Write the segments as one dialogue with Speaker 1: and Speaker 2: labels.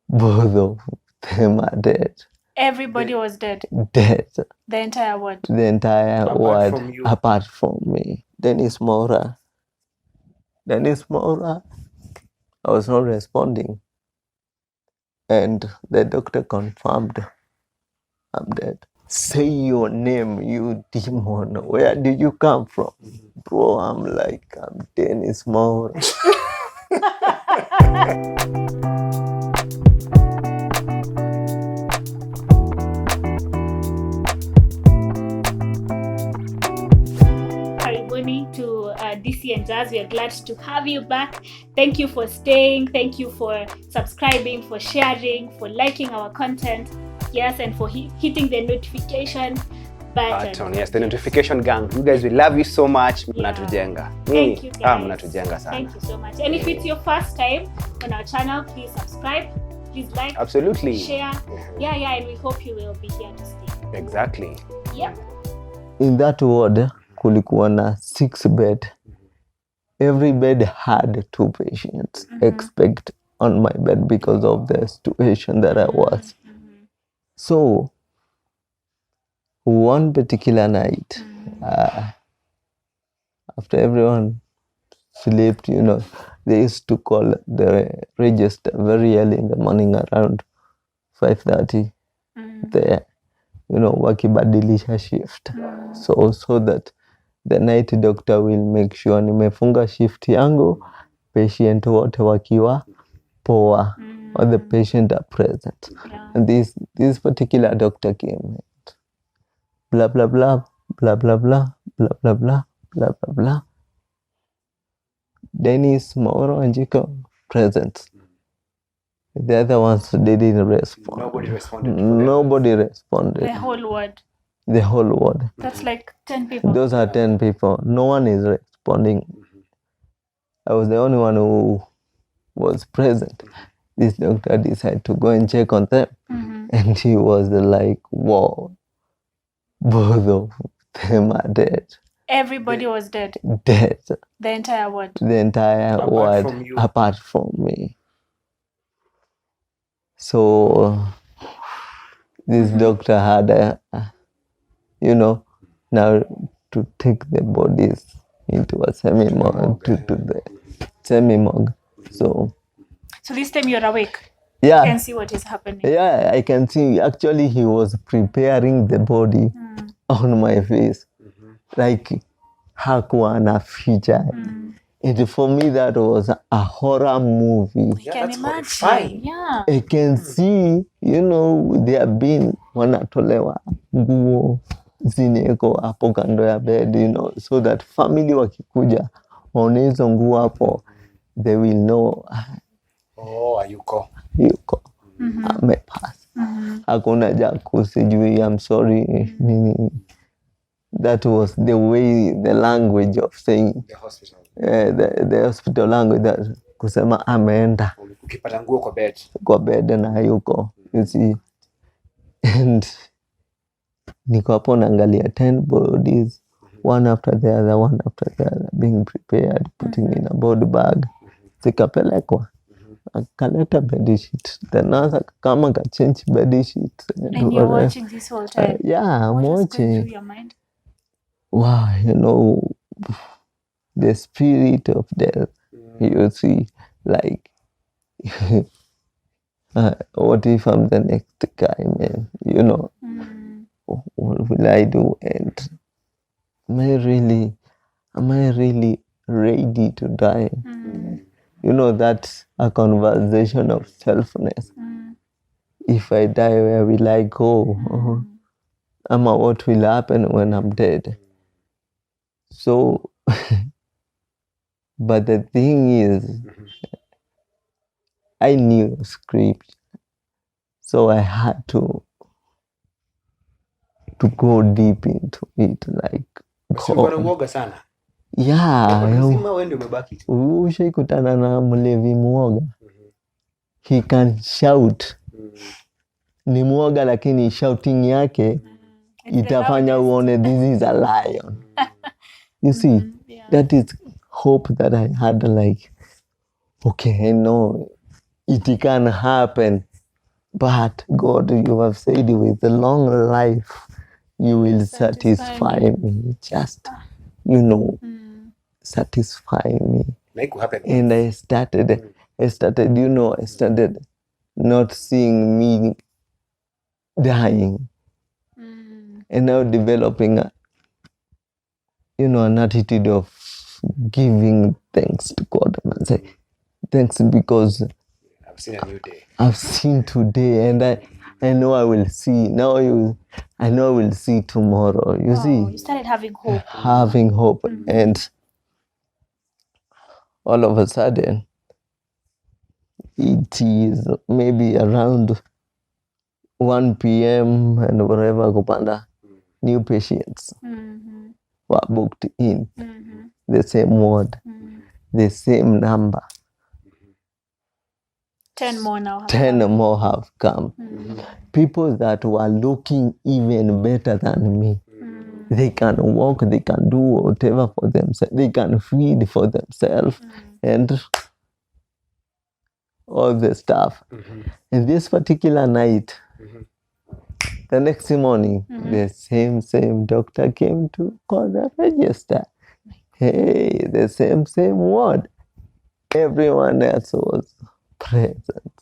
Speaker 1: Both of them are dead.
Speaker 2: Everybody was dead.
Speaker 1: Dead.
Speaker 2: The entire ward.
Speaker 1: The entire ward, apart from me. Denis Mwaura. Denis Mwaura, I was not responding. And the doctor confirmed I'm dead. Say your name, you demon. Where did you come from? Bro, I'm like, I'm Denis Mwaura. To Disi Jas, we are glad to have you back. Thank you for staying. Thank you for subscribing, for sharing, for liking our content. Yes, and for hitting the notification button.
Speaker 3: Yes, the notification gang. You guys, we love you so much.
Speaker 2: Mnatujenga. Thank you guys.
Speaker 3: Mnatujenga sana.
Speaker 2: Thank you so much. And if it's your first time on our channel, please subscribe. Please like.
Speaker 3: Absolutely.
Speaker 2: Share. Yeah, and we hope you will be here to stay.
Speaker 3: Exactly.
Speaker 2: Yeah.
Speaker 1: In that ward, kulikuwa na 6 bed. Every bed had 2 patients, expect on my bed because of the situation that I was. So, one particular night, after everyone slept, they used to call the register very early in the morning around 5:30. There, wakibadilisha shift. So that the night doctor will make sure nimefunga shift yangu, patient wote wakiwa poa, or the patient are present. And this particular doctor came, blah blah blah blah blah blah blah blah blah blah blah blah. Denis Mwaura and Jiko present. The other ones didn't respond.
Speaker 3: Nobody responded.
Speaker 1: Nobody responded.
Speaker 2: The whole ward.
Speaker 1: The whole ward.
Speaker 2: That's like 10 people.
Speaker 1: Those are 10 people. No one is responding. I was the only one who was present. This doctor decided to go and check on them. And he was like, wow, both of them are dead.
Speaker 2: Everybody was dead.
Speaker 1: Dead.
Speaker 2: The entire ward.
Speaker 1: The entire ward, apart from me. So this doctor had now to take the bodies into a semi-morgue, to the semi-morgue. So
Speaker 2: this time you're awake?
Speaker 1: Yeah.
Speaker 2: You can see what is happening?
Speaker 1: Yeah, I can see. Actually, he was preparing the body on my face. Like, hakuwa na feature. And for me, that was a horror movie.
Speaker 2: You can imagine. Yeah.
Speaker 1: I can see, they have been wanatolewa nguo zineko hapo kando ya bed, so that family wakikuja waone hizo nguo hapo, they will know.
Speaker 3: Yuko.
Speaker 1: Amepass. Hakuna jacuzzi juu, I'm sorry. That was the way, the language of saying.
Speaker 3: The hospital.
Speaker 1: The hospital language, that kusema ameenda.
Speaker 3: Ukipata nguo kwa bed.
Speaker 1: Kwa bed na hayuko. You see. And niko hapo naangalia 10 bodies, one after the other, being prepared, putting in a body bag. Zikapelekwa. Akaleta bed sheet. The nurse kama ka change bed sheet.
Speaker 2: And you're watching this whole time?
Speaker 1: Yeah, I'm watching.
Speaker 2: What's going through your mind?
Speaker 1: Wow, the spirit of death. You see, like, what if I'm the next guy, man? What will I do? And am I really ready to die? That's a conversation of selfness. If I die, where will I go? What will happen when I'm dead? So, but the thing is, I knew script, so I had to go deep into it, like. Ushaikutana na mlevi mwoga. He can shout. Ni mwoga lakini shouting yake itafanya uone this is a lion. You see, that is hope that I had, like, okay, I know it can happen. But God, you have said with a long life, you will satisfy me. Just, satisfy me.
Speaker 3: Make it happen.
Speaker 1: And I started, I started not seeing me dying. And now developing, an attitude of giving thanks to God. And say, thanks because
Speaker 3: I've seen a new day.
Speaker 1: I've seen today, and I know I will see. I know I will see tomorrow. You see,
Speaker 2: you started having hope.
Speaker 1: Having hope, and all of a sudden, it is maybe around 1 p.m. and wherever kupanda, new patients were booked in, the same ward, the same number.
Speaker 2: 10 more now.
Speaker 1: 10 more have come. People that were looking even better than me. They can walk, they can do whatever for themselves, they can feed for themselves, and all the stuff. And this particular night, the next morning, the same doctor came to call the register. Hey, the same word. Everyone else was present.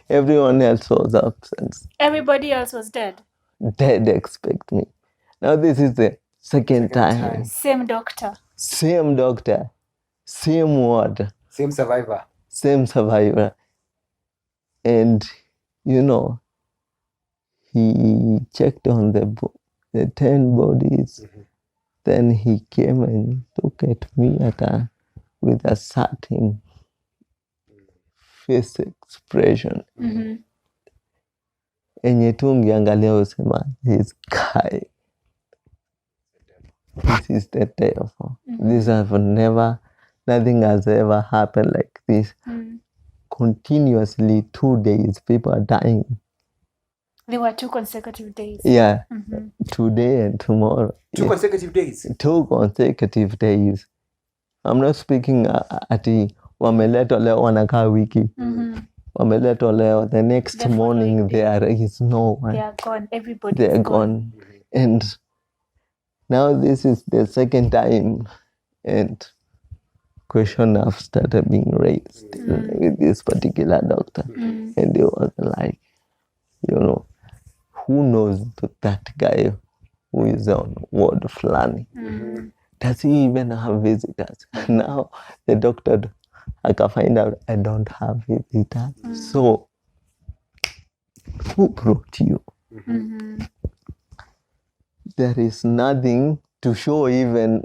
Speaker 1: Everyone else was absent.
Speaker 2: Everybody else was dead.
Speaker 1: Dead expect me. Now this is the second time.
Speaker 2: Same doctor.
Speaker 1: Same doctor. Same word.
Speaker 3: Same survivor.
Speaker 1: Same survivor. And, he checked on the 10 bodies. Then he came and looked at me with a certain face expression. Enye tu ungeangalia usema, this guy, this is the devil. Nothing has ever happened like this. Continuously 2 days, people are dying.
Speaker 2: There were 2 consecutive days.
Speaker 1: Yeah, today and tomorrow.
Speaker 3: 2 consecutive days.
Speaker 1: 2 consecutive days. I'm not speaking ati wameletwa leo wanakaa wiki. Wameletwa leo, the next morning there is no one.
Speaker 2: They are gone. Everybody
Speaker 1: They are
Speaker 2: is
Speaker 1: gone. And now this is the second time, and question have started being raised with this particular doctor. And they was like, who knows that guy who is on ward flani? Does he even have visitors? Now the doctor, I can find out I don't have visitors. So who brought you? There is nothing to show even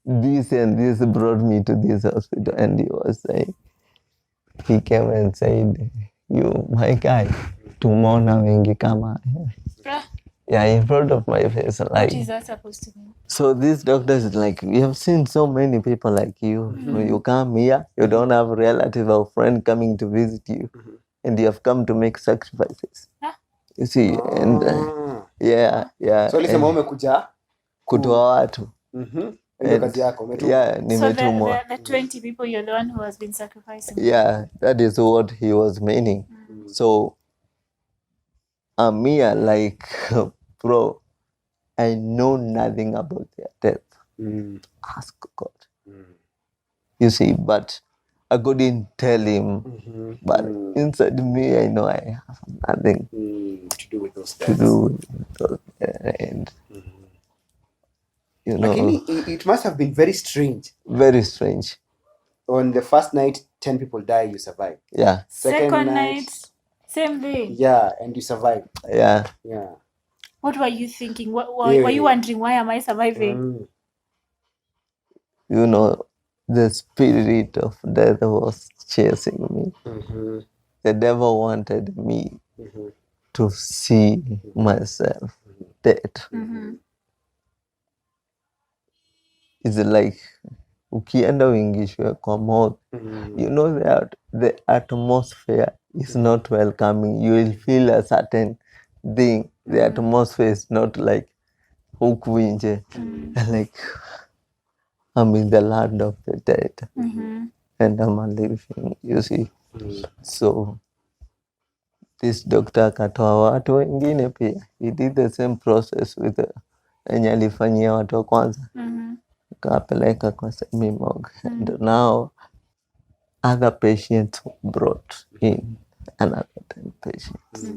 Speaker 1: this and this brought me to this hospital. And he was saying, he came and said, you, my guy, tomorrow wengi kama. Yeah, in front of my face. Like,
Speaker 2: what is that supposed to mean?
Speaker 1: So this doctor is like, we have seen so many people like you. You come here, you don't have a relative or friend coming to visit you. And you have come to make sacrifices. You see, and yeah.
Speaker 3: So listen, umekuja
Speaker 1: kutoa watu.
Speaker 3: Kazi yako,
Speaker 1: yeah, nimetumwa.
Speaker 2: So the 20 people, you're the one who has been sacrificing.
Speaker 1: Yeah, that is what he was meaning. So I'm here like, bro, I know nothing about their death. Ask God. You see, but I couldn't tell him. But inside me, I know I have nothing
Speaker 3: to do with those
Speaker 1: to do with those. And,
Speaker 3: it must have been very strange.
Speaker 1: Very strange.
Speaker 3: On the first night, 10 people die, you survive.
Speaker 1: Yeah.
Speaker 2: Second night, same day.
Speaker 3: Yeah, and you survive.
Speaker 1: Yeah.
Speaker 2: What were you thinking? Were you wondering, why am I surviving?
Speaker 1: The spirit of death was chasing me. The devil wanted me to see myself dead. It's like, ukienda uingishwe kwa morgue, the atmosphere is not welcoming. You will feel a certain thing. The atmosphere is not like huku nje. Like, I'm in the land of the dead. And I'm living, you see. So this doctor akatoa watu wengine pia. He did the same process with enye alifanyia watu wa kwanza. Kapeleka kwa semi morgue. And now other patients brought in another 10 patients.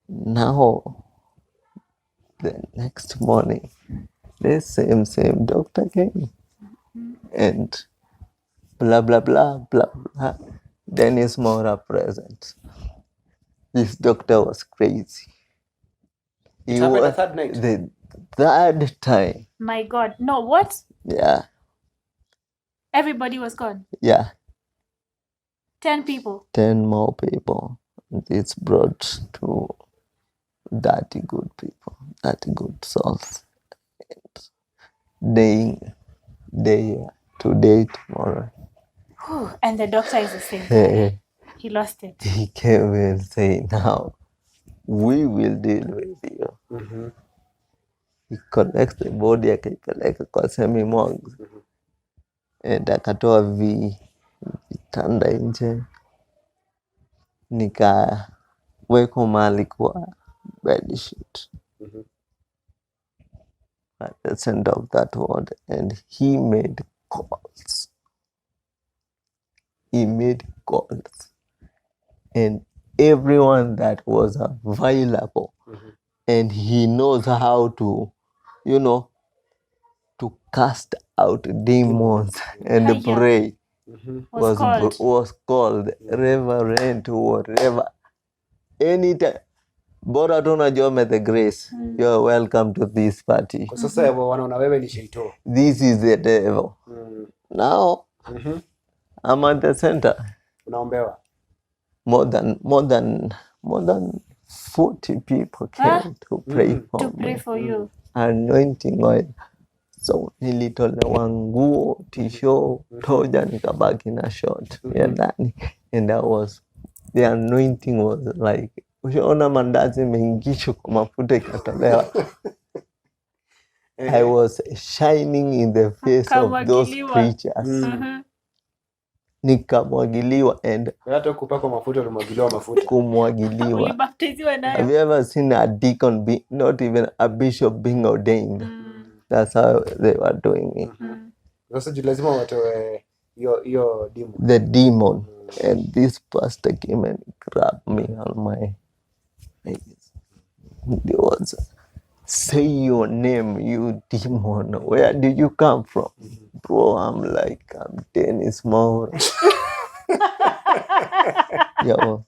Speaker 1: Now the next morning the same doctor came and blah blah blah blah blah. Denis Mwaura present. This doctor was crazy.
Speaker 3: It happened the third night?
Speaker 1: The third time.
Speaker 2: My God. No, what?
Speaker 1: Yeah.
Speaker 2: Everybody was gone.
Speaker 1: Yeah.
Speaker 2: 10 people.
Speaker 1: 10 more people. It's brought to dirty good people, dirty good souls. Day, today, tomorrow.
Speaker 2: And the doctor is the same guy. He lost it.
Speaker 1: He came and say, now we will deal with you. He collects the body akaipeleka kwa semi morgue. And akatoa vitanda nje. Nikaweka mahali kwa bed sheet. At the center of that ward, and he made calls. And everyone that was available, and he knows how to, to cast out demons and pray. Was called Reverend, whatever. Anytime. Bora tu unajua the grace. You're welcome to this party.
Speaker 3: Kwa sasa wanaona wewe ni shaito.
Speaker 1: This is the devil. Now, I'm at the center.
Speaker 3: Unaombewa.
Speaker 1: More than 40 people came to pray for me.
Speaker 2: To pray for you.
Speaker 1: Anointing oil. So nilitolewa nguo, tisho, toja, nikabaki na short ya ndani. And that was, the anointing was like, ushaona mandazi meingishwa kwa mafuta ikatolewa. I was shining in the face of those preachers. Nikamwagiliwa and
Speaker 3: hata kupaka mafuta ulimwagiliwa mafuta.
Speaker 1: Kumwagiliwa.
Speaker 2: Ulibaptiziwa nayo.
Speaker 1: Have you ever seen a deacon not even a bishop being ordained? That's how they were doing it.
Speaker 3: Sasa lazima watoe hiyo demon.
Speaker 1: The demon. And this pastor came and grabbed me on my face. He was, say your name, you demon. Where did you come from? Bro, I'm Denis Mwaura. Yeah.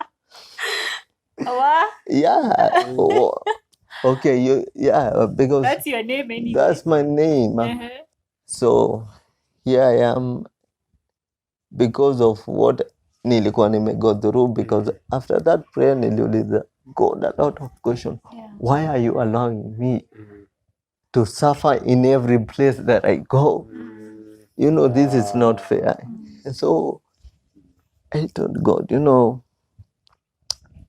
Speaker 1: Okay, because
Speaker 2: that's your name anyway.
Speaker 1: That's my name. So here I am because of what nilikuwa nimego through, because after that prayer niliuliza God a lot of questions. Why are you allowing me to suffer in every place that I go? This is not fair. And so I told God,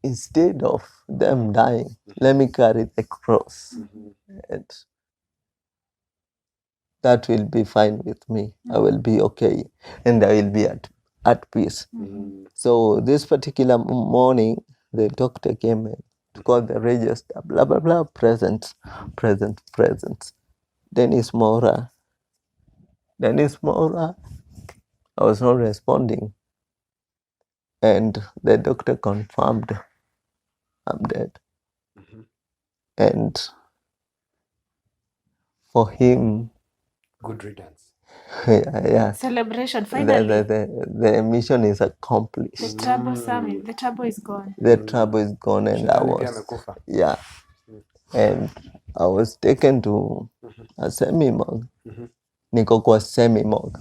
Speaker 1: instead of them dying, let me carry the cross. And that will be fine with me. I will be okay. And I will be at peace. So this particular morning, the doctor came in to call the register, blah, blah, blah, present. Denis Mwaura, I was not responding. And the doctor confirmed I'm dead. And for him,
Speaker 3: good riddance.
Speaker 1: Yeah.
Speaker 2: Celebration, finally.
Speaker 1: The mission is accomplished.
Speaker 2: The trouble is gone.
Speaker 1: The trouble is gone, and I was, and I was taken to a semi-morgue. Niko kwa semi-morgue.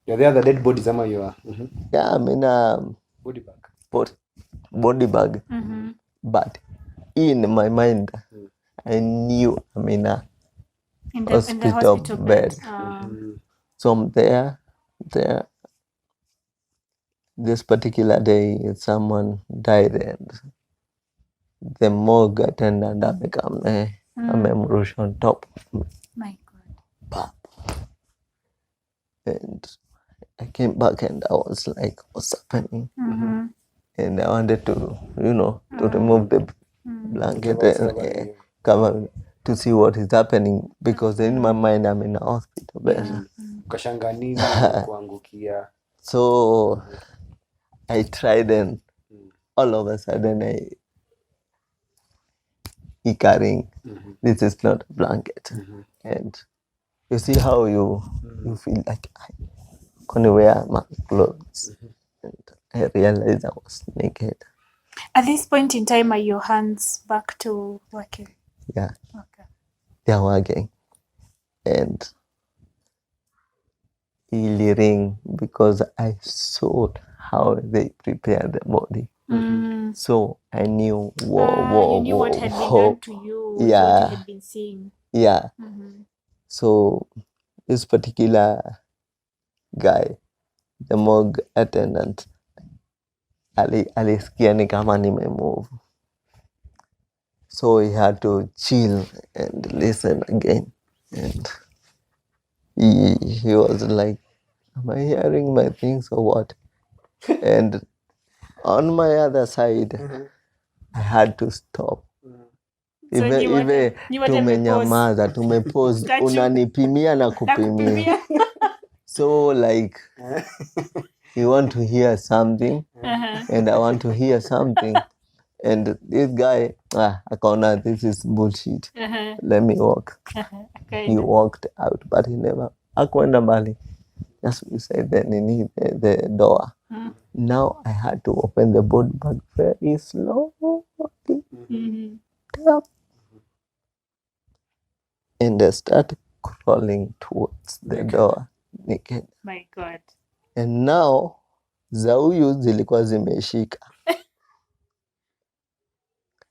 Speaker 3: You're there, the dead bodies, ama you are?
Speaker 1: Yeah, I'm in a
Speaker 3: body bag.
Speaker 1: Body bag. But in my mind, I knew I'm in a hospital bed. So I'm there. This particular day, someone died, and the morgue attendant amemrush on top of me.
Speaker 2: My God.
Speaker 1: And I came back and I was like, what's happening? And I wanted to, to remove the blanket and cover to see what is happening, because in my mind I'm in a hospital bed.
Speaker 3: Ukashanga nini kuangukia.
Speaker 1: So I tried, and all of a sudden he carrying, this is not a blanket. And you see how you feel like I'm gonna wear my clothes. And I realized I was naked.
Speaker 2: At this point in time, are your hands back to working?
Speaker 1: Yeah,
Speaker 2: Okay.
Speaker 1: they are working. And healing, because I saw how they prepare the body. So I knew
Speaker 2: what had been done to you, what you had been seeing.
Speaker 1: Yeah. So this particular guy, the morgue attendant, alisikia ni kama nimemove. So he had to chill and listen again. And he was like, am I hearing my things or what? And on my other side, I had to stop. Ive tumenyamaza, tumepause, unanipimia na kupimia. So like, you want to hear something, and I want to hear something. And this guy, akaona, this is bullshit. Let me walk. Okay. He walked out, but he never, hakuenda mbali. Just beside the door. Now I had to open the body bag very slowly. And I started crawling towards the door naked.
Speaker 2: My God.
Speaker 1: And now za huyu zilikuwa zimeshika.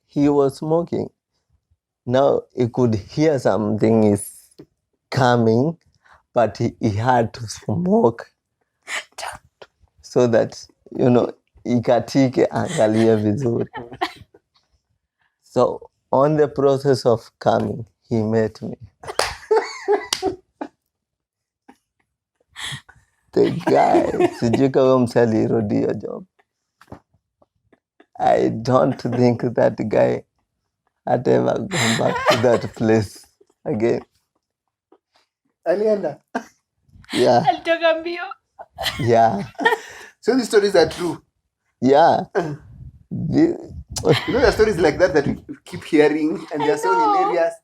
Speaker 1: He was smoking. Now he could hear something is coming, but he had to smoke so that, ikatike angalie vizuri. So on the process of coming, he met me. The guy, sijui kama msali alirudi job. I don't think that guy had ever gone back to that place again.
Speaker 3: Alienda?
Speaker 1: Yeah.
Speaker 2: Alitoka mbio.
Speaker 1: Yeah.
Speaker 3: So these stories are true?
Speaker 1: Yeah.
Speaker 3: The stories like that we keep hearing, and they are so hilarious.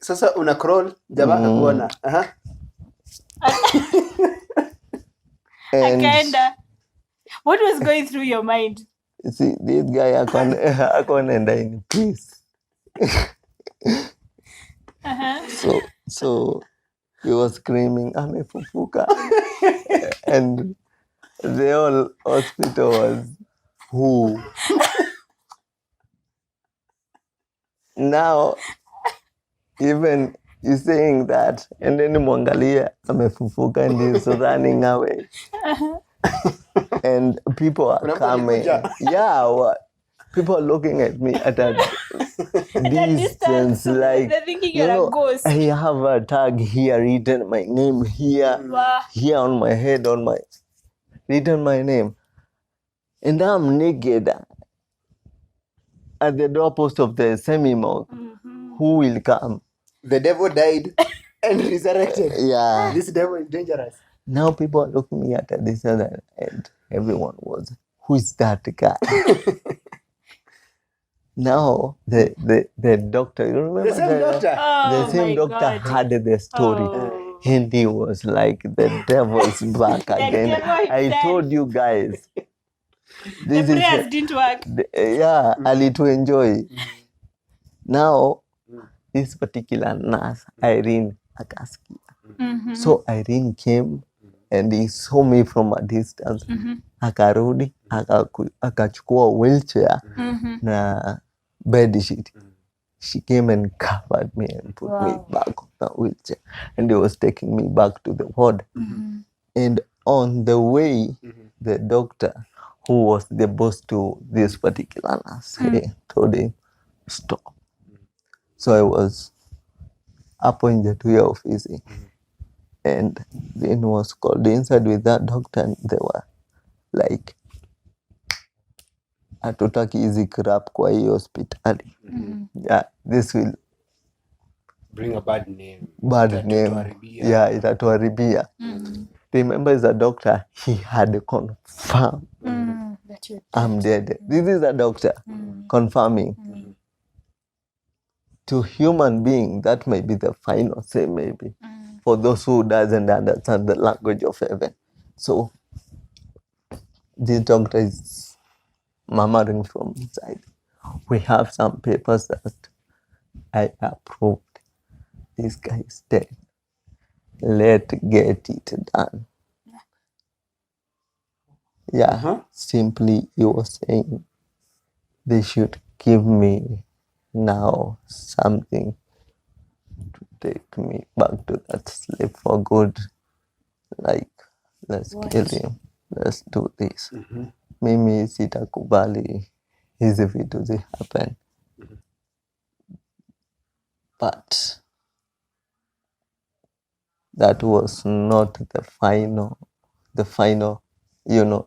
Speaker 3: Sasa una crawl, jamaa akakuona.
Speaker 2: Akaenda. What was going through your mind?
Speaker 1: See, this guy akaenda in peace. So he was screaming, amefufuka. And the whole hospital was, who? Now, even he's saying that, and then mwangalia amefufuka, and he's running away. And people are coming. Yeah, people are looking at me at a distance, like,
Speaker 2: they're thinking you're a ghost.
Speaker 1: I have a tag here, written my name here, here on my head, written my name. And I'm naked at the doorpost of the semi-morgue. Who will come?
Speaker 3: The devil died and resurrected.
Speaker 1: Yeah.
Speaker 3: This devil is dangerous.
Speaker 1: Now people are looking at me at this other end. Everyone was, who is that guy? Now the doctor, you remember?
Speaker 3: The same doctor?
Speaker 1: The same doctor had the story. And he was like, the devil's back again. I told you guys.
Speaker 2: The prayers didn't work.
Speaker 1: Ali to enjoy. Now, this particular nurse, Irene, akasikia. So Irene came and he saw me from a distance. Akarudi, akachukua wheelchair na bed sheet. She came and covered me and put me back on the wheelchair. And he was taking me back to the ward. And on the way, the doctor, who was the boss to this particular nurse, told him, stop. So I was hapo nje tu ya ofisi. And then was called inside with that doctor, and they were like, hatutaki hizi crap kwa hii hospitali. Yeah, this will
Speaker 3: bring a bad name.
Speaker 1: Yeah, itatuharibia. Remember, as a doctor, he had confirmed
Speaker 2: That you're
Speaker 1: I'm dead. This is a doctor confirming. To human being, that may be the final say, maybe. For those who doesn't understand the language of heaven. So, this doctor is murmuring from inside. We have some papers that I approved. This guy is dead. Let's get it done. Yeah, simply he was saying they should give me now something to take me back to that sleep for good. Like, let's kill him. Let's do this. Mimi sitakubali hizi vitu zi happen. But that was not the final,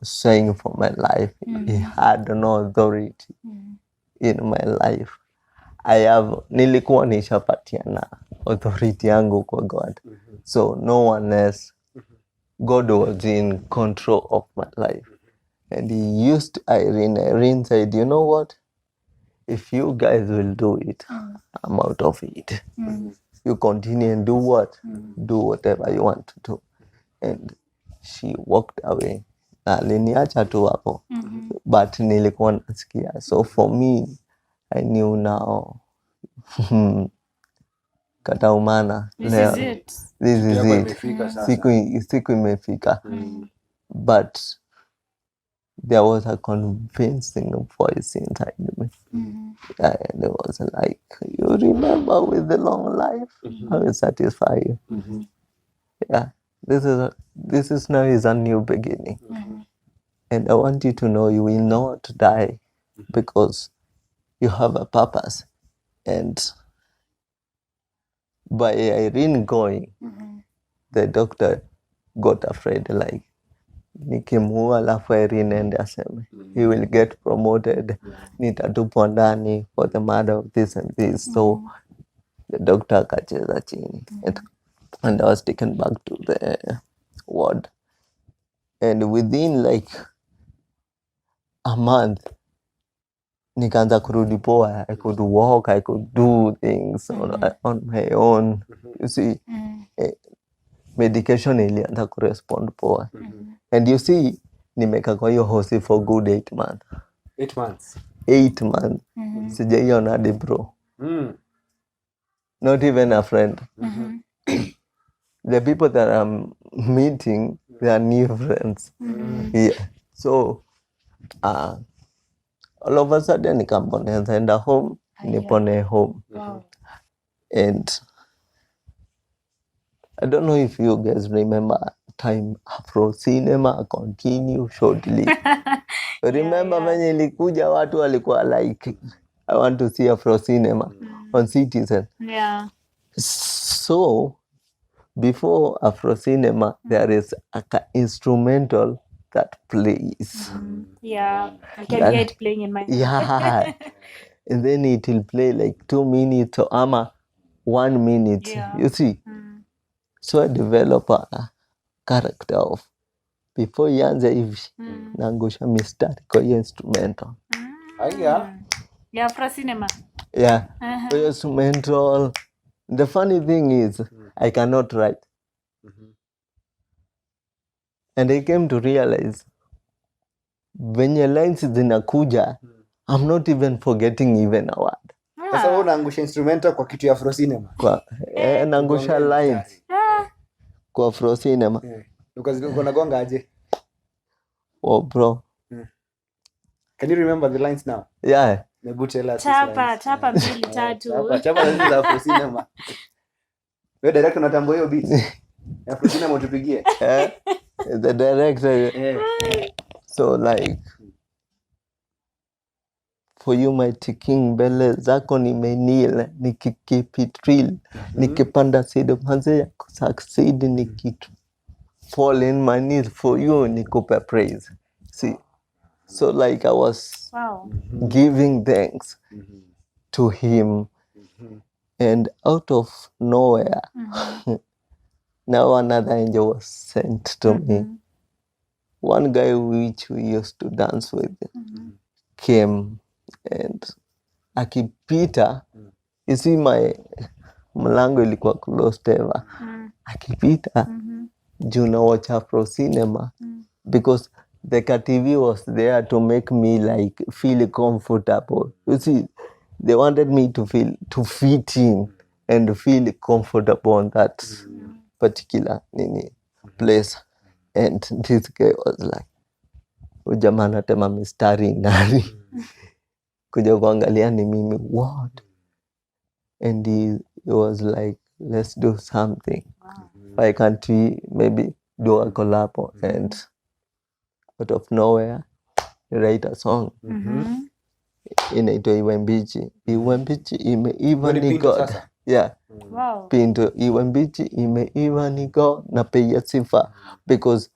Speaker 1: saying for my life. He had no authority in my life. Nilikuwa nishapatiana authority yangu kwa God. So no one else. God was in control of my life. And he used Irene. Irene said, you know what? If you guys will do it, I'm out of it. You continue and do what? Do whatever you want to do. And she walked away. Aliniacha tu hapo. But nilikuwa nasikia. So for me, I knew now. Kataumana.
Speaker 2: This is it.
Speaker 1: This is it. Siku imefika. But there was a convincing voice inside me. And it was like, you remember with the long life, I will satisfy you. Yeah, this is now is a new beginning. And I want you to know you will not die because you have a purpose. And by Irene going, the doctor got afraid, like, nikimua alafu Irene ende aseme he will get promoted, nitatupwa ndani for the matter of this and this. So the doctor akacheza chini, and I was taken back to the ward, and within like a month nikaanza kurudi poa. I could walk, I could do things on my own. You see, medication ilianza kurespond poa. And you see, nimeka kwa hiyo hosi for good 8 months.
Speaker 3: 8 months?
Speaker 1: 8 months. Sijaiona hadi bro. Not even a friend. The people that I'm meeting, they are new friends. Yeah. So, all of a sudden, nikaponeza enda home, nipone home.
Speaker 2: Wow.
Speaker 1: And I don't know if you guys remember time Afro Cinema continue shortly. Remember venye ilikuja watu walikuwa like, I want to see Afro Cinema on Citizen.
Speaker 2: Yeah.
Speaker 1: So, before Afro Cinema, there is an instrumental that plays.
Speaker 2: Yeah. I can hear it playing in my head.
Speaker 1: Yeah. And then it will play like 2 minutes or 1 minute.
Speaker 2: Yeah.
Speaker 1: You see? So I develop a character of before ianze hivi naangusha mistari kwa hiyo instrumental.
Speaker 2: Yeah, Afro Cinema.
Speaker 1: Yeah. Kwa hiyo instrumental. The funny thing is I cannot write. And I came to realize venye lines zinakuja, I'm not even forgetting even a word.
Speaker 3: Sasa wewe unaangusha instrumental kwa kitu ya Afro Cinema.
Speaker 1: Kwa naangusha lines. Kwa Afro Cinema.
Speaker 3: Uko nagonga aje?
Speaker 1: Oh bro.
Speaker 3: Can you remember the lines now?
Speaker 1: Yeah.
Speaker 3: Nebu tell us.
Speaker 2: Chapa 2 3.
Speaker 3: Chapa hizi za Afro Cinema. Wewe director unatambua hiyo beat? Afro Cinema utupigie.
Speaker 1: The director. So like for you mighty king, mbele zako nimenile, nikikeep it real, nikipanda seed manze ya kusucceed, fall in my knees for you, nikupe praise. See, so like I was giving thanks to him, and out of nowhere, now another angel was sent to me. One guy which we used to dance with came, and akipita, you see my mlango ilikuwa closed ever. Akipita, juu na watch Afro cinema, because the TV was there to make me like feel comfortable. You see, they wanted me to fit in and feel comfortable on that particular place. And this guy was like, ujamaa anatema mistari ndani. Kuja kuangalia ni mimi, what? And he was like, let's do something. Why can't we maybe do a collab? And out of nowhere, write a song. Inaitwa Iwe Mbichi. Iwe Mbichi imeiva ni God. Yeah. Pinto Iwe Mbichi imeiva ni God na pia sifa. Because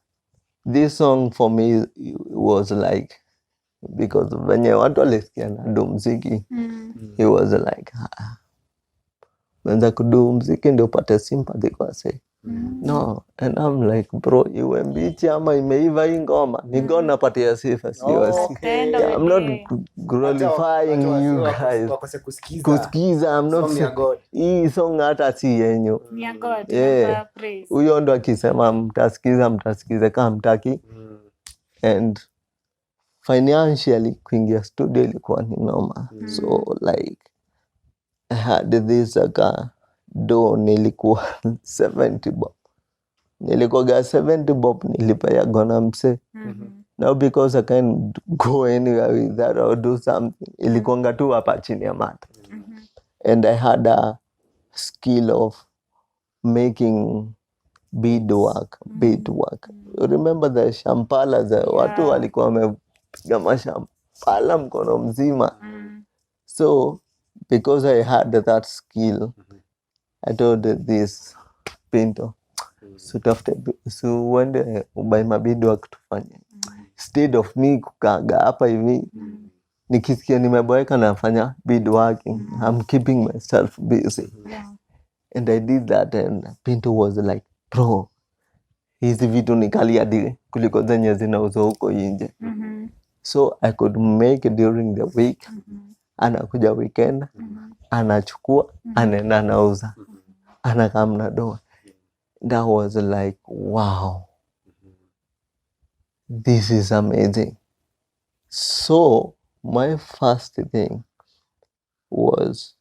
Speaker 1: this song for me was like, because venye watu walisikia na do mziki, he was like, menza kudu mziki ndio upate sympathy kwa say. No, and I'm like, bro, Iwe Mbichi ama imeiva hii ngoma, ni God napatia sifa, sio. I'm not glorifying you guys. Kusikiza, I'm not saying hii song hata si yenyu. Yeah. Huyo ndo akisema mtasikiza kama mtaki. And financially kuingia studio ilikuwa ni noma. So like I had this do nilikuwa 70 bob. Nilikuwa 70 bob nilipaya gona mse. Now because I can't go anywhere with that or do something, ilikuwa tu hapa chini ya mat. And I had a skill of making beadwork. You remember the shampala za watu walikuwa wamepiga mashampala mkono mzima. So because I had that skill, I told this Pinto, so uende ubai mabeadwork tufanye. Instead of me kukaga hapa hivi, nikisikia nimeboeka nafanya beadworking. I'm keeping myself busy. And I did that, and Pinto was like, bro, hizi vitu ni kali hadi kuliko zenye zinauzwa huko nje. So I could make it during the week. Anakuja weekend, anachukua, anaenda anauza. Anakaa mnadoa. That was like, wow. This is amazing. So my first thing was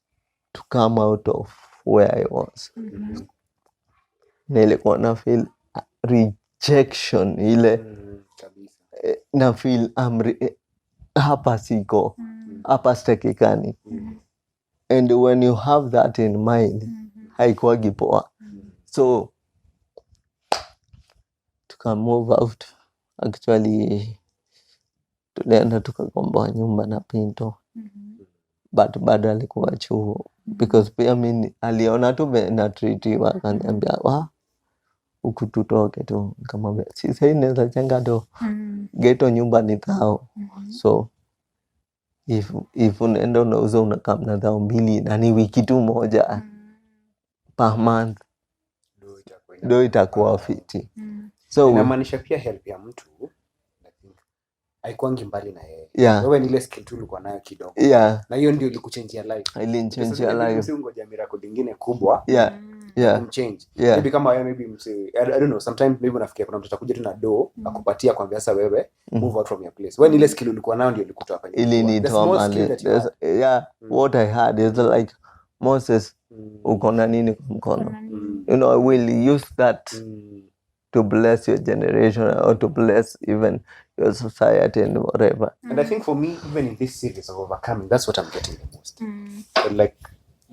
Speaker 1: to come out of where I was. Nilikuwa na feel rejection ile na feel hapa siko, hapa stakikani. And when you have that in mind, haikuwagi poa. So tuka move out. Actually tulienda tukakomboa nyumba na Pinto. But bado alikuwa chuo. Because pia mimi aliona tu na treatiwa, akaniambia huku tutoke tu. Kama sasa inaweza jenga do ghetto nyumba ni thao. So if unaenda unauza unakaa na thao 2 na ni wiki tu moja per month, do itakuwa fiti. So
Speaker 3: inamaanisha pia help ya mtu haikuangi mbali na yeye. Wewe ni ile skill tu ulikuwa nayo kidogo. Na hiyo ndio ilikuchangia life.
Speaker 2: Ilinichange
Speaker 1: life.
Speaker 3: Usingoja miracle nyingine kubwa. Kumchange.
Speaker 1: Maybe
Speaker 3: kama wewe I don't know, sometimes maybe unafikia kuna mtu atakuja tu na do akupatia kwambia sasa wewe move out from your place. Wewe ni ile skill ulikuwa nayo ndio ilikutoa hapa.
Speaker 1: What I had is like, Moses, uko na nini kwa mkono? You know, I will use that to bless your generation or to bless even your society and whatever.
Speaker 3: And I think for me, even in this series of overcoming, that's what I'm getting the most. But like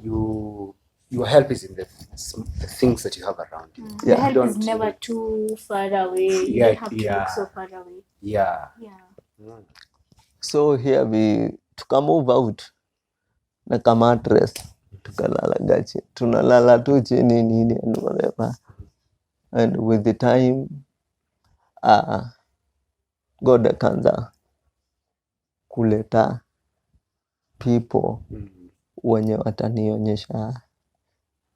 Speaker 3: your help is in the things that you have around you.
Speaker 2: The help is never too far away. You don't have to look so far away.
Speaker 3: Yeah.
Speaker 1: So here we tukamove out na kama mattress tukalala gachi, tunalala tu chini nini and whatever. And with the time God akaanza kuleta people wenye watanionyesha,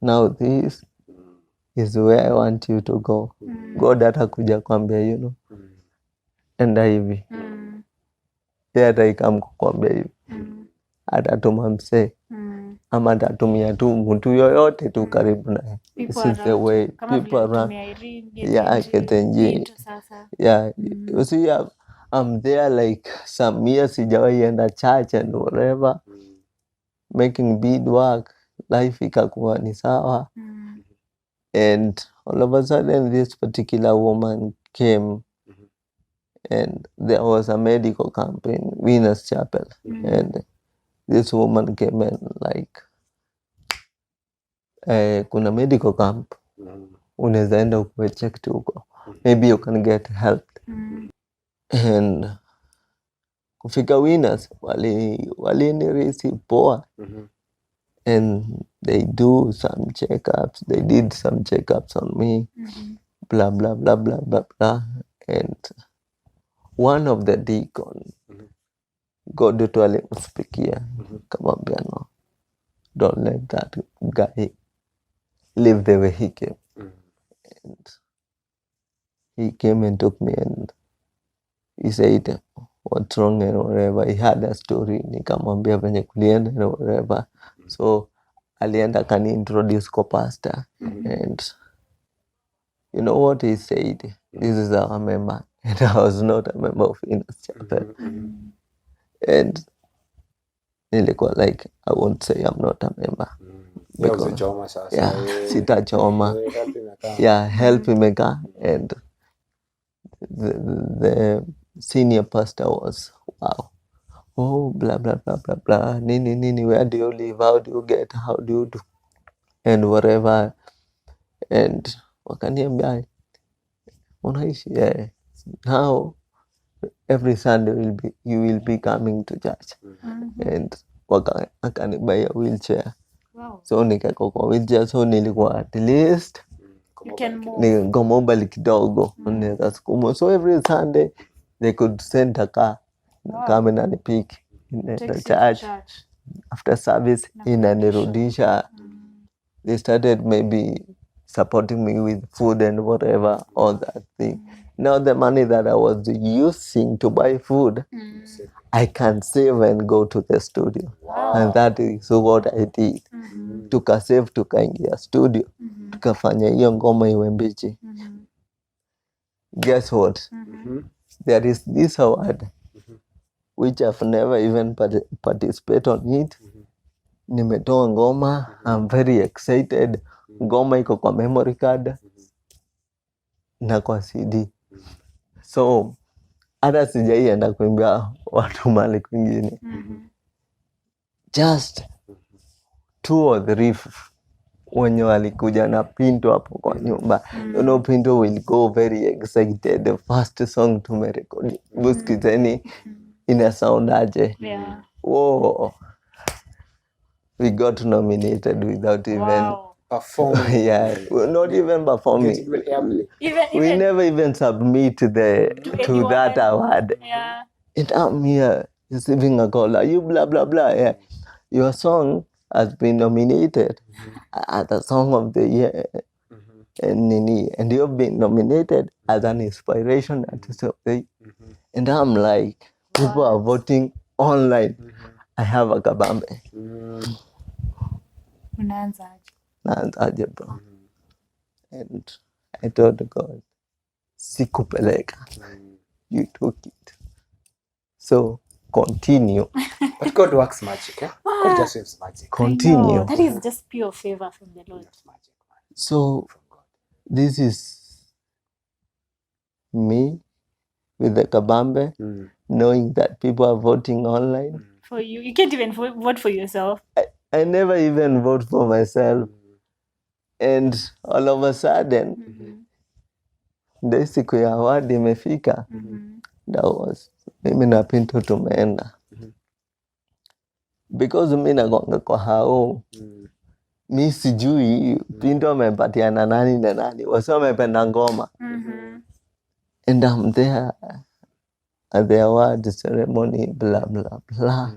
Speaker 1: now this is where I want you to go. God atakuja kwambia, you know, enda hivi. Yeye ataikam kukwambia hivi. Atatuma msee ama atatumia tu mtu yoyote tu karibu naye. This is the way people around. Yeah, yeah. You see, I'm there like some years sijawahi enda church and whatever, making beadwork, life ikakuwa ni sawa. And all of a sudden this particular woman came and there was a medical camp in Venus Chapel. And this woman came and like, kuna medical camp, unaweza enda ukuwe checked huko, maybe you can get help. And kufika Venus walinirisi poa. And they do some checkups, they did some checkups on me, blah blah blah blah blah blah. And one of the deacon, God to alimsikia, kamwambia, no, don't let that guy live the way he came. And he came and took me and he said, what's wrong and whatever. He had a story, nikamwambia venye kulienda and whatever. So alienda kani introduce kwa pastor. And you know what he said? This is our member. And I was not a member of Venus Chapel. And nilikuwa like, I won't say I'm not a member. Because, yeah, sitachoma. Yeah, help imeka. And the senior pastor was, wow. Oh, blah, blah, blah, blah, blah. Nini, where do you live? How do you get? How do you do? And whatever. And wakaniambia, unaishi, yeah. Now, every Sunday you will be coming to church. And akanibuy a wheelchair.
Speaker 2: Wow.
Speaker 1: So nikako kwa wheelchair, so nilikuwa at least niko mobile kidogo. So every Sunday they could send a car, come and pick in the church. After service inanirudisha. They started maybe supporting me with food and whatever, all that thing. Now the money that I was using to buy food, I can save and go to the studio.
Speaker 2: Wow.
Speaker 1: And that is what I did. Tukasave, tukaingia studio. Tukafanya hiyo ngoma iwe mbichi. Guess what? There is this award, which I've never even participated on it. Nimetoa ngoma. I'm very excited. Ngoma iko kwa memory card na kwa CD. So hata sijaienda kuimbia watu mali kwingine. Just 2 or 3 wenye walikuja na Pinto hapo kwa nyumba. You know, Pinto will go very excited. The first song tumerekodi, buskizeni ina sound aje.
Speaker 2: Yeah.
Speaker 1: Whoa. We got nominated without even
Speaker 3: performing.
Speaker 1: Yeah, not even performing. We never even submit to that award.
Speaker 2: Yeah.
Speaker 1: And I'm here receiving a call. Are you blah blah blah? Yeah. Your song has been nominated as the song of the year. And you've been nominated as an inspiration artist of the year. And I'm like, people are voting online. I have a kabambe. Naanzaje bro. And I told God, sikupeleka. You took it. So continue.
Speaker 3: But God works magic, eh? God just works magic.
Speaker 1: Continue.
Speaker 2: That is just pure favor from the Lord.
Speaker 1: So this is me with the kabambe, knowing that people are voting online.
Speaker 2: For you. You can't even vote for yourself.
Speaker 1: I never even vote for myself. And all of a sudden, the siku ya award imefika. That was, mimi na Pinto tumeenda. because mimi nagonga kwa hao mi sijui Pinto amepatiana nani na nani, wasa wamependa ngoma. And I'm there at the award ceremony, blah blah blah.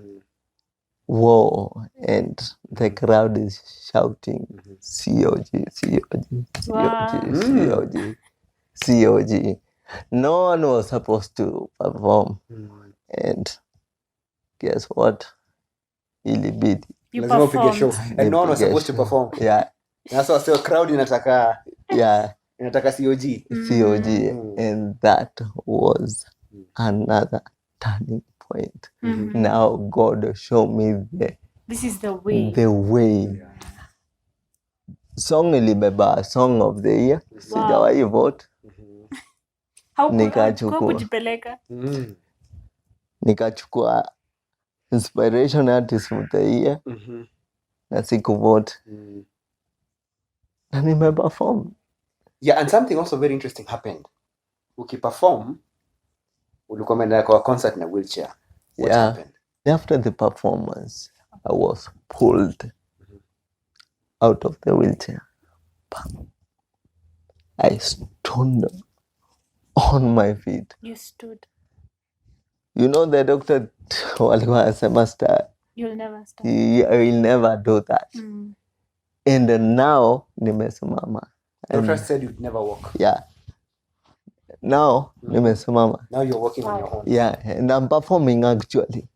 Speaker 1: Whoa, and the crowd is shouting COG, COG, COG, COG. No one was supposed to perform. And guess what? Ilibidi.
Speaker 2: You
Speaker 3: Lazima upige show.
Speaker 2: performed.
Speaker 3: And no one was supposed to perform.
Speaker 1: Yeah.
Speaker 3: That's so crowd inataka COG.
Speaker 1: COG. And that was another turning point. Now God showed me
Speaker 2: this is the way.
Speaker 1: The way. Song ilibeba song of the year. Sijawahi vote.
Speaker 2: How kujipeleka?
Speaker 1: Nikachukua inspiration artist of the year. Na sikuvote. Na nimeperform.
Speaker 3: Yeah, and something also very interesting happened. Ukiperform, ulikuwa umeenda kwa concert na wheelchair. What happened?
Speaker 1: After the performance, I was pulled out of the wheelchair. I stood on my feet.
Speaker 2: You stood.
Speaker 1: You know the doctor walikuwa anasema
Speaker 2: you'll never stop.
Speaker 1: I will never do that. And now nimesimama.
Speaker 3: Doctor said you'd never walk.
Speaker 1: Yeah. Now nimesimama.
Speaker 3: Now you're walking on your own.
Speaker 1: Yeah, and I'm performing actually.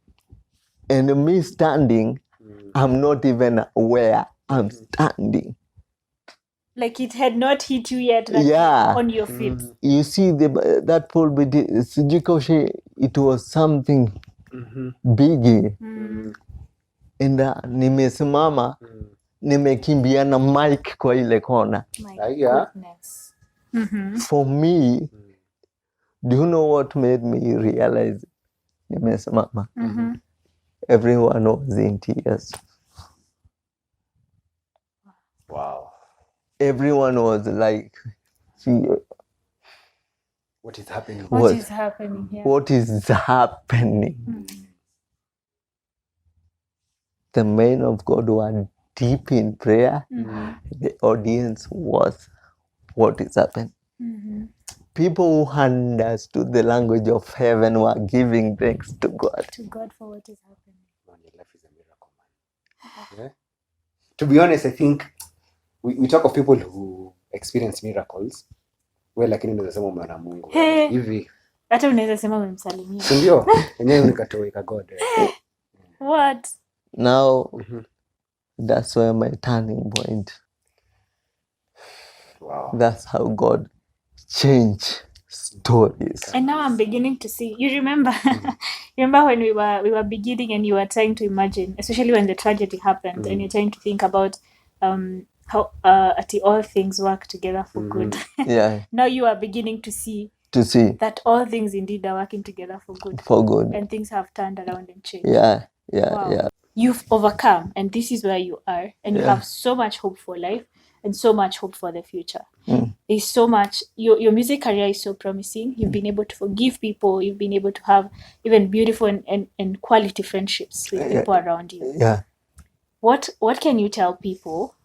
Speaker 1: And me standing, I'm not even aware I'm standing.
Speaker 2: Like it had not hit you yet, like on your feet.
Speaker 1: You see that pole, it was something big. And nimesimama, nimekimbia na mic kwa ile kona.
Speaker 2: My goodness.
Speaker 1: For me, do you know what made me realize nimesimama? Everyone was in tears.
Speaker 3: Wow.
Speaker 1: Everyone was like,
Speaker 3: what is happening?
Speaker 2: What is happening here?
Speaker 1: What is happening? The men of God were deep in prayer. The audience was, what is happening? People who understood the language of heaven were giving thanks to God.
Speaker 2: To God for what is happening.
Speaker 3: Your life is a miracle, man. Yeah? To be honest, I think we talk of people who experience miracles. Well, lakini unaweza sema umeona Mungu. Hivi.
Speaker 2: Hata unaweza sema umemsalimia.
Speaker 3: Ndio. Yenyewe ni Katoi ka God.
Speaker 2: What?
Speaker 1: Now, that's where my turning point.
Speaker 3: Wow.
Speaker 1: That's how God changed stories.
Speaker 2: And now I'm beginning to see. You remember? You remember when we were beginning and you were trying to imagine, especially when the tragedy happened, and you're trying to think about how all things work together for good.
Speaker 1: Yeah.
Speaker 2: Now you are beginning to see that all things indeed are working together for good.
Speaker 1: For good.
Speaker 2: And things have turned around and changed.
Speaker 1: Yeah.
Speaker 2: Wow.
Speaker 1: Yeah.
Speaker 2: You've overcome, and this is where you are, and you have so much hope for life and so much hope for the future. There's so much. Your music career is so promising. You've been able to forgive people. You've been able to have even beautiful and quality friendships with people around you.
Speaker 1: Yeah.
Speaker 2: What can you tell people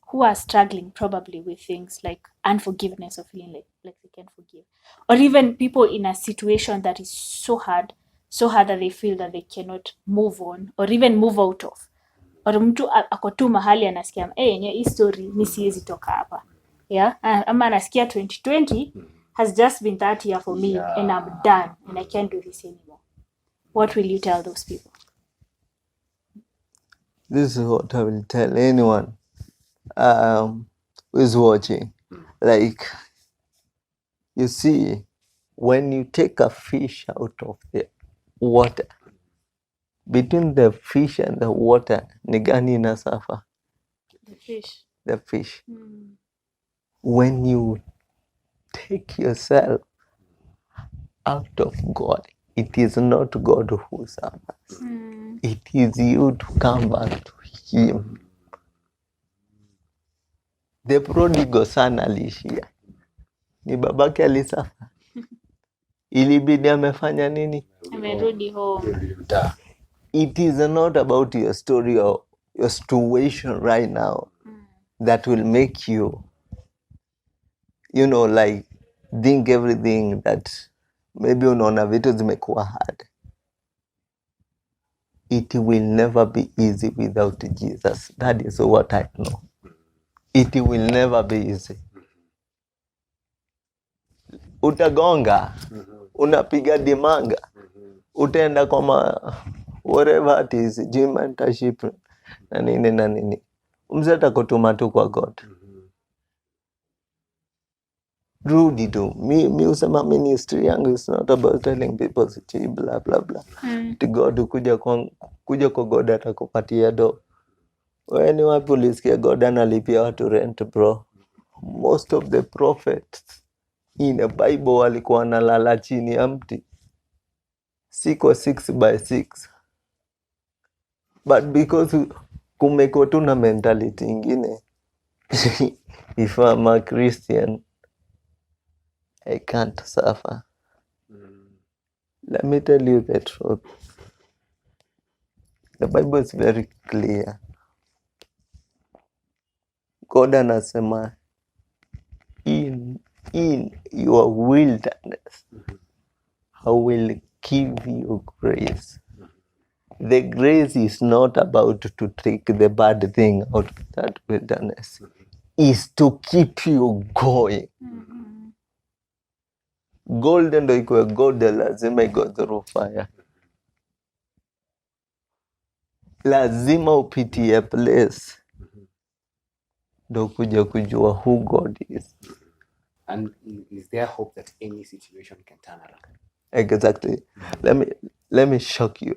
Speaker 2: who are struggling probably with things like unforgiveness or feeling like they can't forgive, or even people in a situation that is so hard that they feel that they cannot move on or even move out of, or mtu ako tu mahali anasikia yenye hii story mi siwezi toka hapa, ama anasikia 2020 has just been that year for me and I'm done and I can't do this anymore. What will you tell those people?
Speaker 1: This is what I will tell anyone who is watching. Like, you see, when you take a fish out of the water, between the fish and the water, ni gani inasuffer? The fish. When you take yourself out of God, it is not God who suffers. It is you to come back to Him. The prodigal son alishia, ni babake alisafa, ilibidi amefanya nini?
Speaker 2: Amerudi home.
Speaker 1: it is not about your story or your situation right now that will make you, like think everything that maybe unaona vitu zimekuwa hard. It will never be easy without Jesus. That is what I know. It will never be easy. Utagonga, unapiga dimanga, utaenda kwa whatever it is, gym mentorship na nini. Mzee atakutuma tu kwa God. Rudi tu. Mi usema ministry yangu is not about telling people si blah blah blah. To God kuja kwa God atakupatia do. Wewe ni wapi ulisikia God analipia watu rent bro? Most of the prophets in the Bible walikuwa wanalala chini ya mti. Siko 6x6. But because kumekuwa tu na mentality ingine. If I'm a Christian, I can't suffer. Let me tell you the truth. The Bible is very clear. God anasema, in your wilderness, I will give you grace. The grace is not about to take the bad thing out of that wilderness. It's to keep you going. Gold ndo ikuwe gold, lazima go through fire. Lazima upitie place ndo kuja kujua who God is.
Speaker 3: And is there hope that any situation can turn around?
Speaker 1: Exactly. Let me shock you.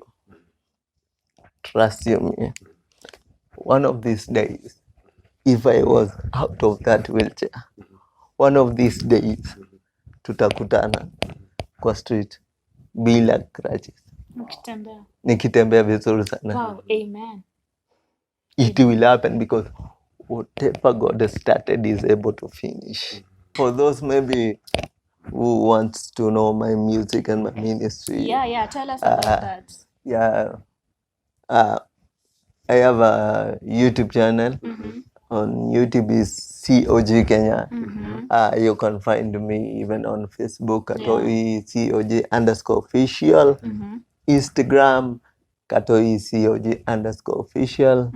Speaker 1: Trust you me. One of these days, if I was out of that wheelchair, one of these days, tutakutana kwa street bila crutches. Nikitembea vizuri sana.
Speaker 2: Wow, amen.
Speaker 1: It will happen because whatever God has started is able to finish. For those maybe who wants to know my music and my ministry.
Speaker 2: Yeah, tell us about that.
Speaker 1: Yeah. I have a YouTube channel. On YouTube is COG Kenya. You can find me even on Facebook, Katoi COG_official. Instagram, Katoi COG_official.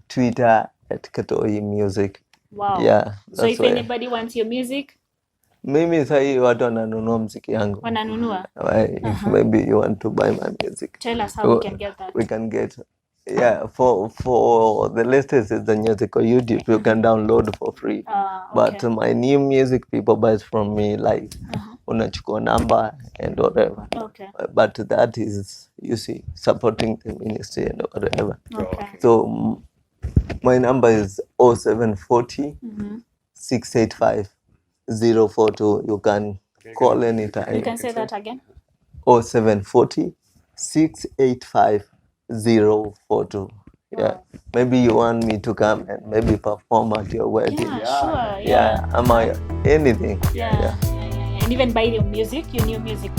Speaker 1: Twitter @Katoi music.
Speaker 2: Wow.
Speaker 1: Yeah.
Speaker 2: So if anybody wants your music,
Speaker 1: mimi sahi watu wananunua muziki yangu.
Speaker 2: Wananunua?
Speaker 1: If maybe you want to buy my music.
Speaker 2: Tell us how we can get that.
Speaker 1: We can get, for the latest is the music on YouTube. You can download for free.
Speaker 2: Okay.
Speaker 1: But my new music, people buy from me like unachukua number and whatever.
Speaker 2: Okay.
Speaker 1: But that is, you see, supporting the ministry and whatever.
Speaker 2: Okay.
Speaker 1: So my number is 0740 685 042. You can call anytime.
Speaker 2: You can say that again.
Speaker 1: 0740 685 042. Yeah. Maybe you want me to come and maybe perform at your wedding.
Speaker 2: Yeah, sure.
Speaker 1: Am I anything?
Speaker 2: Yeah. And even buy your music, your new music.